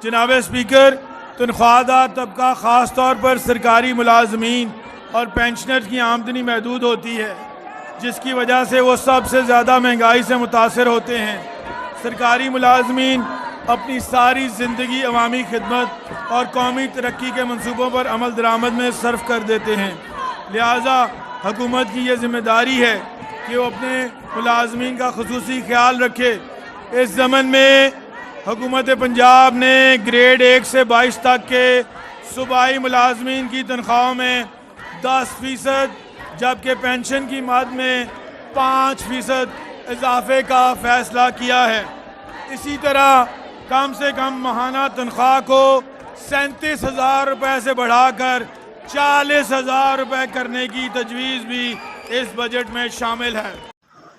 जनाब स्पीकर, तनख्वाहदार तबका ख़ास तौर पर सरकारी मुलाजमीन और पेंशनर की आमदनी महदूद होती है, जिसकी वजह से वो सबसे ज़्यादा महंगाई से मुतासर होते हैं। सरकारी मुलाजमीन अपनी सारी ज़िंदगी अवामी खिदमत और कौमी तरक्की के मनसूबों पर अमल दरामद में सर्फ कर देते हैं। लिहाजा हुकूमत की ये ज़िम्मेदारी है कि वो अपने मुलाजमीन का खुसूसी ख्याल रखे। इस ज़मन में हुकूमत पंजाब ने ग्रेड 1 से 22 तक के सूबाई मुलाजमीन की तनख्वाहों में 10% जबकि पेंशन की मद में 5% इजाफे का फ़ैसला किया है। इसी तरह कम से कम माहाना तनख्वाह को 37,000 रुपये से बढ़ाकर 40,000 रुपये करने की तजवीज़ भी इस बजट में शामिल है।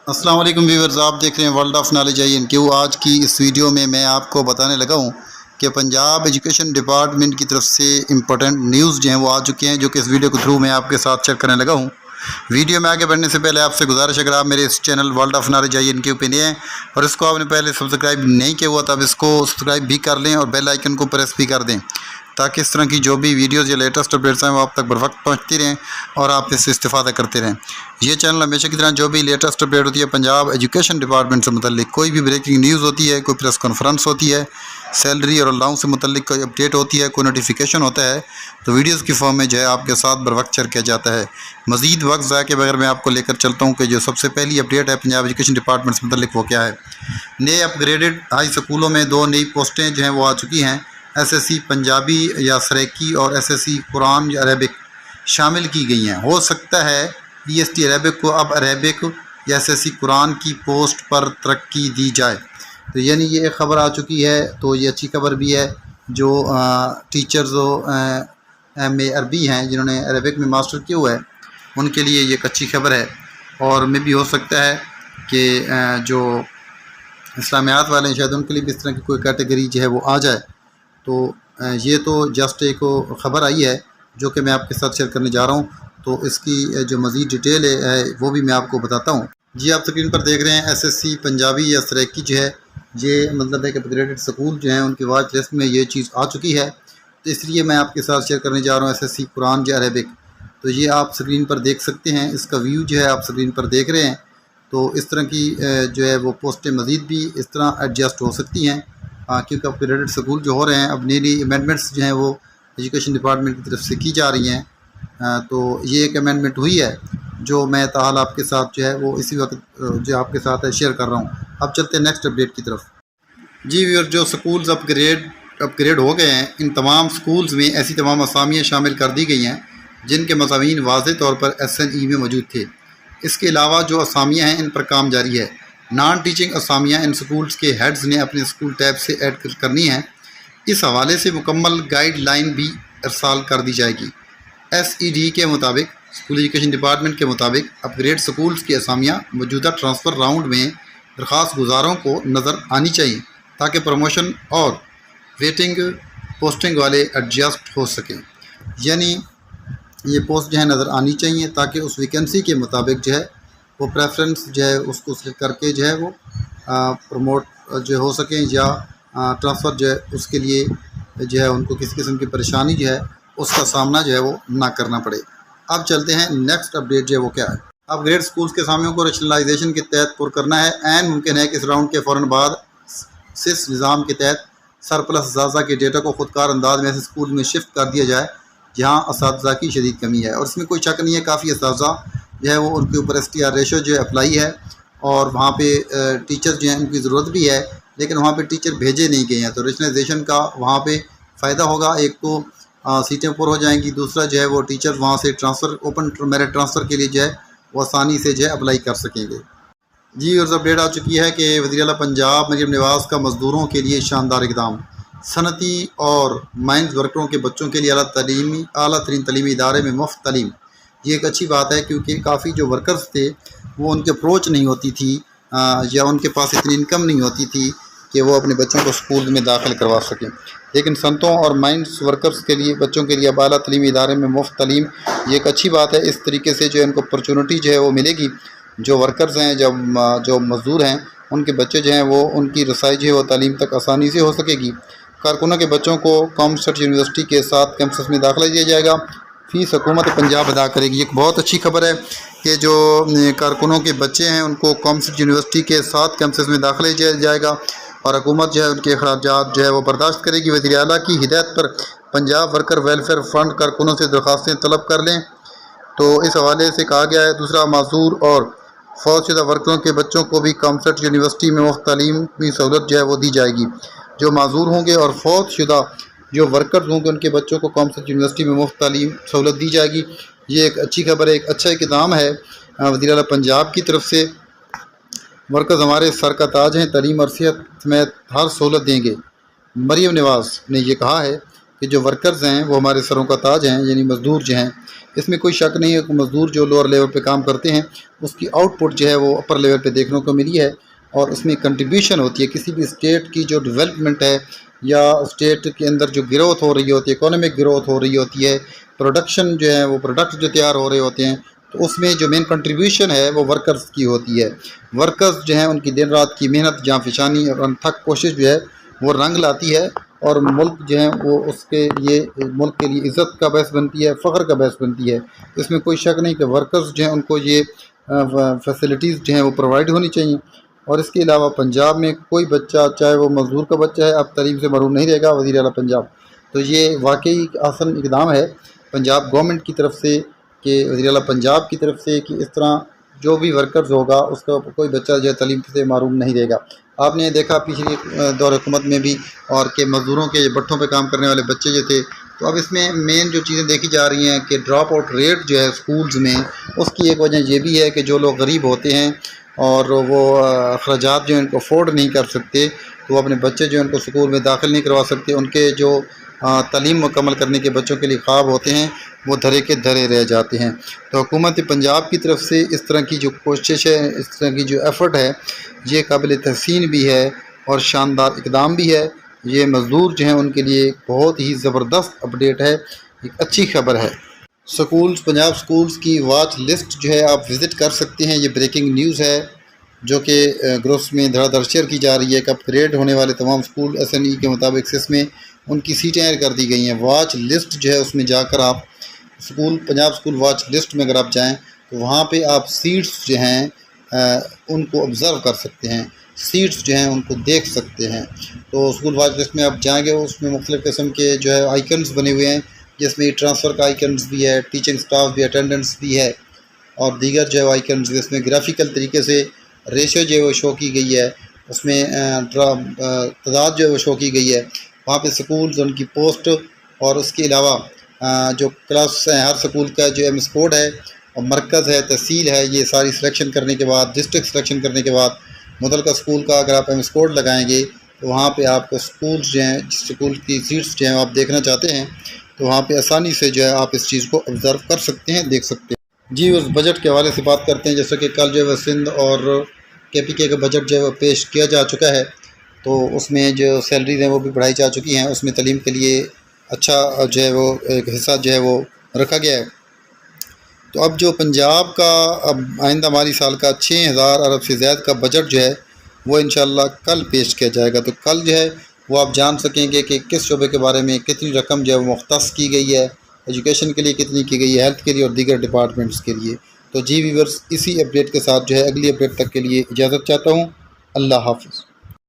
अस्सलाम वालेकुम व्यूअर्स, आप देख रहे हैं वर्ल्ड ऑफ नॉलेज INQ। आज की इस वीडियो में मैं आपको बताने लगा हूँ कि पंजाब एजुकेशन डिपार्टमेंट की तरफ से इम्पोर्टेंट न्यूज़ जो हैं वो आ चुके हैं, जो कि इस वीडियो के थ्रू मैं आपके साथ शेयर करने लगा हूँ। वीडियो में आगे बढ़ने से पहले आपसे गुजारिश है, अगर आप मेरे इस channel world of knowledge INQ पे नए हैं और इसको आपने पहले सब्सक्राइब नहीं किया हुआ तो आप इसको सब्सक्राइब भी कर लें और बेल आइकन को प्रेस भी कर दें, ताकि इस तरह की जो भी वीडियोज़ या लेटेस्ट अपडेट्स हैं वो आप तक बर वक्त पहुँचती रहें और आप इससे इस्तेफादा करते रहें। ये चैनल हमेशा की तरह जो भी लेटेस्ट अपडेट होती है पंजाब एजुकेशन डिपार्टमेंट से मुतल्लिक, कोई भी ब्रेकिंग न्यूज़ होती है, कोई प्रेस कॉन्फ्रेंस होती है, सैलरी और अलाउंस से मुतल्लिक कोई अपडेट होती है, कोई नोटिफिकेशन होता है, तो वीडियोज़ की फॉर्म में जो है आपके साथ बर वक्त शेयर किया जाता है। मज़ीद वक्त ज़ाया के बगैर मैं आपको लेकर चलता हूँ कि जो सबसे पहली अपडेट है पंजाब एजुकेशन डिपार्टमेंट से मुतल्लिक वो क्या है। नए अपग्रेडेड हाई स्कूलों में 2 नई पोस्टें जो हैं वो आ चुकी हैं। SSC पंजाबी या सरेकी और SSC कुरान या अरेबिक शामिल की गई हैं। हो सकता है PST अरेबिक को अब अरेबिक या SSC कुरान की पोस्ट पर तरक्की दी जाए। तो यानी ये एक ख़बर आ चुकी है, तो ये अच्छी खबर भी है। जो टीचर्स MA अरबी हैं, जिन्होंने अरेबिक में मास्टर किया हुआ है, उनके लिए ये एक अच्छी खबर है। और में भी हो सकता है कि जो इस्लामियात वाले हैं शायद उनके लिए भी इस तरह की कोई कैटेगरी जो है वो आ जाए। तो ये तो जस्ट एक ख़बर आई है जो कि मैं आपके साथ शेयर करने जा रहा हूँ। तो इसकी जो मज़ीद डिटेल है वो भी मैं आपको बताता हूँ। जी, आप स्क्रीन पर देख रहे हैं SSC पंजाबी या सरेकी जो है, ये मतलब है कि अपग्रेडेड स्कूल जो हैं उनकी वाच लिस्ट में ये चीज़ आ चुकी है। तो इसलिए मैं आपके साथ शेयर करने जा रहा हूँ SSC कुरान या अरेबिक। तो ये आप स्क्रीन पर देख सकते हैं, इसका व्यू जो है आप स्क्रीन पर देख रहे हैं। तो इस तरह की जो है वो पोस्टें मज़ीद भी इस तरह एडजस्ट हो सकती हैं, क्योंकि अपग्रेडेड स्कूल जो हो रहे हैं, अब नई अमेंडमेंट्स जो हैं वो एजुकेशन डिपार्टमेंट की तरफ से की जा रही हैं। तो ये एक अमेंडमेंट हुई है जो मैं ताहाल आपके साथ जो है वो इसी वक्त जो आपके साथ शेयर कर रहा हूँ। अब चलते हैं नेक्स्ट अपडेट की तरफ। जी व्यूअर, जो स्कूल्स अपग्रेड हो गए हैं, इन तमाम स्कूल्स में ऐसी तमाम असामियाँ शामिल कर दी गई हैं जिनके मज़ामीन वाज़ेह तौर पर SNE में मौजूद थे। इसके अलावा जो असामियाँ हैं इन पर काम जारी है। नॉन टीचिंग असामियाँ इन स्कूल्स के हेड्स ने अपने स्कूल टैब से ऐड करनी है। इस हवाले से मुकम्मल गाइडलाइन भी इरसाल कर दी जाएगी। SED के मुताबिक, स्कूल एजुकेशन डिपार्टमेंट के मुताबिक, अपग्रेड स्कूल्स की असामियाँ मौजूदा ट्रांसफ़र राउंड में दरख्वास्त गुजारों को नज़र आनी चाहिए, ताकि प्रमोशन और वेटिंग पोस्टिंग वाले एडजस्ट हो सकें। यानी ये पोस्ट जो है नज़र आनी चाहिए ताकि उस वैकेंसी के मुताबिक जो है वो प्रेफरेंस जो है उसको सिलेक्ट करके जो है वो प्रमोट जो हो सकें, या ट्रांसफ़र जो है उसके लिए जो है उनको किसी किस्म की परेशानी जो है उसका सामना जो है वो ना करना पड़े। अब चलते हैं नेक्स्ट अपडेट जो है वो क्या है। अपग्रेड स्कूल्स के असामियों को रैशनलाइजेशन के तहत पुर करना है। ऐन मुमकिन है कि इस राउंड के फ़ौरन बाद सिस निज़ाम के तहत सरप्लस असातिज़ा के डेटा को खुदकार अंदाज में ऐसे स्कूल में शिफ्ट कर दिया जाए जहाँ असातिज़ा की शदीद कमी है। और इसमें कोई शक नहीं है, काफ़ी असातिज़ा जो है वो उनके ऊपर STR रेशो जो है अप्लाई है और वहाँ पे टीचर जो हैं उनकी ज़रूरत भी है, लेकिन वहाँ पे टीचर भेजे नहीं गए हैं। तो रैशनलाइजेशन का वहाँ पे फ़ायदा होगा। एक तो सीटें ऊपर हो जाएंगी, दूसरा जो है वो टीचर वहाँ से ट्रांसफ़र ओपन मेरिट ट्रांसफ़र के लिए जो है वो आसानी से जो है अप्लाई कर सकेंगे। जी, और अपडेट आ चुकी है कि वज़ीर आला पंजाब मरीम नवाज़ का मज़दूरों के लिए शानदार इक़दाम। सनती और माइंस वर्करों के बच्चों के लिए आला तरीन तलीमी इदारे में मुफ्त तालीम। ये एक अच्छी बात है, क्योंकि काफ़ी जो वर्कर्स थे वो उनकी अप्रोच नहीं होती थी या उनके पास इतनी इनकम नहीं होती थी कि वो अपने बच्चों को स्कूल में दाखिल करवा सकें। लेकिन सनतों और माइंस वर्कर्स के लिए बच्चों के लिए अब आला तलीमी इदारे में मुफ्त तालीम, ये एक अच्छी बात है। इस तरीके से जो है उनको अपॉर्चुनिटी जो है वो मिलेगी। जो वर्कर्स हैं, जो मज़दूर हैं, उनके बच्चे जो हैं वो उनकी रसाई जो है वो तालीम तक आसानी से हो सकेगी। कारकुनों के बच्चों को कॉमर्स यूनिवर्सिटी के साथ कैंपस में दाखिला दिया जाएगा। फ़ीस हुकूमत पंजाब अदा करेगी। एक बहुत अच्छी खबर है कि जो कारकुनों के बच्चे हैं उनको कॉमर्स यूनिवर्सिटी के साथ कैंपस में दाखिला दिया जाएगा और हुकूमत जो है उनके अखराजात जो है वो बर्दाश्त करेगी। वज़ीर आला की हिदायत पर पंजाब वर्कर वेलफेयर फ़ंड कारकुनों से दरख्वास्तें तलब कर लें। तो इस हवाले से कहा गया है। दूसरा, माजूर और फौजशुदा वर्करों के बच्चों को भी कॉमर्स यूनिवर्सिटी में मुफ्त तालीम की सहूलत जो है वो दी जाएगी। जो माजूर होंगे और फौजशुदा जो वर्कर्स होंगे उनके बच्चों को कॉमर्स यूनिवर्सिटी में मुफ्त तालीम सहूलत दी जाएगी। ये एक अच्छी खबर है, एक अच्छा इक़दाम है वज़ीर आला पंजाब की तरफ से। वर्कर्स हमारे सर का ताज हैं, तालीम और सेहत समेत हर सहूलत देंगे। मरीम नवाज़ ने यह कहा है कि जो वर्कर्स हैं वो हमारे सरों का ताज हैं, यानी मज़दूर जो हैं। इसमें कोई शक नहीं है कि मज़दूर जो लोअर लेवल पे काम करते हैं उसकी आउटपुट जो है वो अपर लेवल पे देखने को मिली है और उसमें कंट्रीब्यूशन होती है। किसी भी स्टेट की जो डेवलपमेंट है या स्टेट के अंदर जो ग्रोथ हो रही होती है, इकोनॉमिक ग्रोथ हो रही होती है, प्रोडक्शन जो है वो प्रोडक्ट जो तैयार हो रहे होते हैं, तो उसमें जो मेन कंट्रीब्यूशन है वो वर्कर्स की होती है। वर्कर्स जो हैं उनकी दिन रात की मेहनत, जाँफशानी और अनथक कोशिश जो है वो रंग लाती है और मुल्क जो है वो उसके लिए मुल्क के लिए इज़्ज़त का बायस बनती है, फ़ख्र का बायस बनती है। इसमें कोई शक नहीं कि वर्कर्स जो हैं उनको ये फैसिलिटीज़ जो हैं वो प्रोवाइड होनी चाहिए। और इसके अलावा पंजाब में कोई बच्चा, चाहे वो मज़दूर का बच्चा है, अब तालीम से महरूम नहीं रहेगा। वज़ीर आला पंजाब, तो ये वाकई आसान इक़दाम है पंजाब गवर्नमेंट की तरफ से कि वज़ीर आला पंजाब की तरफ से कि इस तरह जो भी वर्कर्स होगा उसका कोई बच्चा जो है तालीम से महरूम नहीं रहेगा। आपने देखा पिछली दौर हुकूमत में भी और के मज़दूरों के भट्ठों पे काम करने वाले बच्चे जो थे। तो अब इसमें मेन जो चीज़ें देखी जा रही हैं कि ड्रॉप आउट रेट जो है स्कूल्स में, उसकी एक वजह ये भी है कि जो लोग गरीब होते हैं और वो अखराजात जो इनको अफोर्ड नहीं कर सकते, तो वो अपने बच्चे जो उनको स्कूल में दाखिल नहीं करवा सकते। उनके जो तालीम मुकम्मल करने के बच्चों के लिए ख्वाब होते हैं वो धरे के धरे रह जाते हैं। तो हुकूमत पंजाब की तरफ से इस तरह की जो कोशिश है, इस तरह की जो एफ़र्ट है, ये काबिल तहसीन भी है और शानदार इक़दाम भी है। ये मज़दूर जो हैं उनके लिए बहुत ही ज़बरदस्त अपडेट है, एक अच्छी खबर है। स्कूल्स, पंजाब स्कूल्स की वॉच लिस्ट जो है आप विज़िट कर सकते हैं। ये ब्रेकिंग न्यूज़ है जो कि ग्रुप्स में धड़ाधड़ शेयर की जा रही है कि अपग्रेड होने वाले तमाम स्कूल SNE के मुताबिक इसमें उनकी सीटें ऐड कर दी गई हैं। वॉच लिस्ट जो है उसमें जाकर आप school, Punjab school watch list में अगर आप जाएँ तो वहाँ पे आप सीट्स जो हैं उनको ऑब्ज़र्व कर सकते हैं, सीट्स जो हैं उनको देख सकते हैं। तो स्कूल वॉच लिस्ट में आप जाएंगे, उसमें मुख्तलिफ़ किस्म के जो है आइकन्स बने हुए हैं, जिसमें ट्रांसफ़र का आइकन्स भी है, टीचिंग स्टाफ भी, अटेंडेंस भी है और दीगर जो है आइकन्स, जिसमें ग्राफिकल तरीके से रेशो जो है वो शो की गई है, उसमें तादाद जो है वो शो की गई है। वहाँ पे स्कूल्स, उनकी पोस्ट और उसके अलावा जो क्लास हैं, हर स्कूल का जो एमएस कोड है और मरकज़ है, तहसील है, ये सारी सिलेक्शन करने के बाद, डिस्ट्रिक्ट सिलेक्शन करने के बाद मुतलका स्कूल का अगर आप एमएस कोड लगाएंगे तो वहाँ पे आपको स्कूल्स जो हैं, जिस स्कूल की सीट्स जो हैं आप देखना चाहते हैं तो वहाँ पे आसानी से जो है आप इस चीज़ को ऑब्ज़र्व कर सकते हैं, देख सकते हैं। जी, उस बजट के हवाले से बात करते हैं। जैसे कि कल जो है सिंध और KPK का बजट जो है वो पेश किया जा चुका है, तो उसमें जो सैलरीज हैं वो भी बढ़ाई जा चुकी हैं। उसमें तालीम के लिए अच्छा जो है वो एक हिस्सा जो है वो रखा गया है। तो अब जो पंजाब का अब आइंदा माली साल का 6000 अरब से ज़्यादा का बजट जो है वो इंशाल्लाह कल पेश किया जाएगा। तो कल जो है वो आप जान सकेंगे कि किस शोबे के बारे में कितनी रकम जो है वो मुख्तस की गई है, एजुकेशन के लिए कितनी की गई है, हेल्थ के लिए और दीगर डिपार्टमेंट्स के लिए। तो जी व्यूअर्स, इसी अपडेट के साथ जो है अगली अपडेट तक के लिए इजाज़त चाहता हूँ। अल्लाह हाफ़िज़।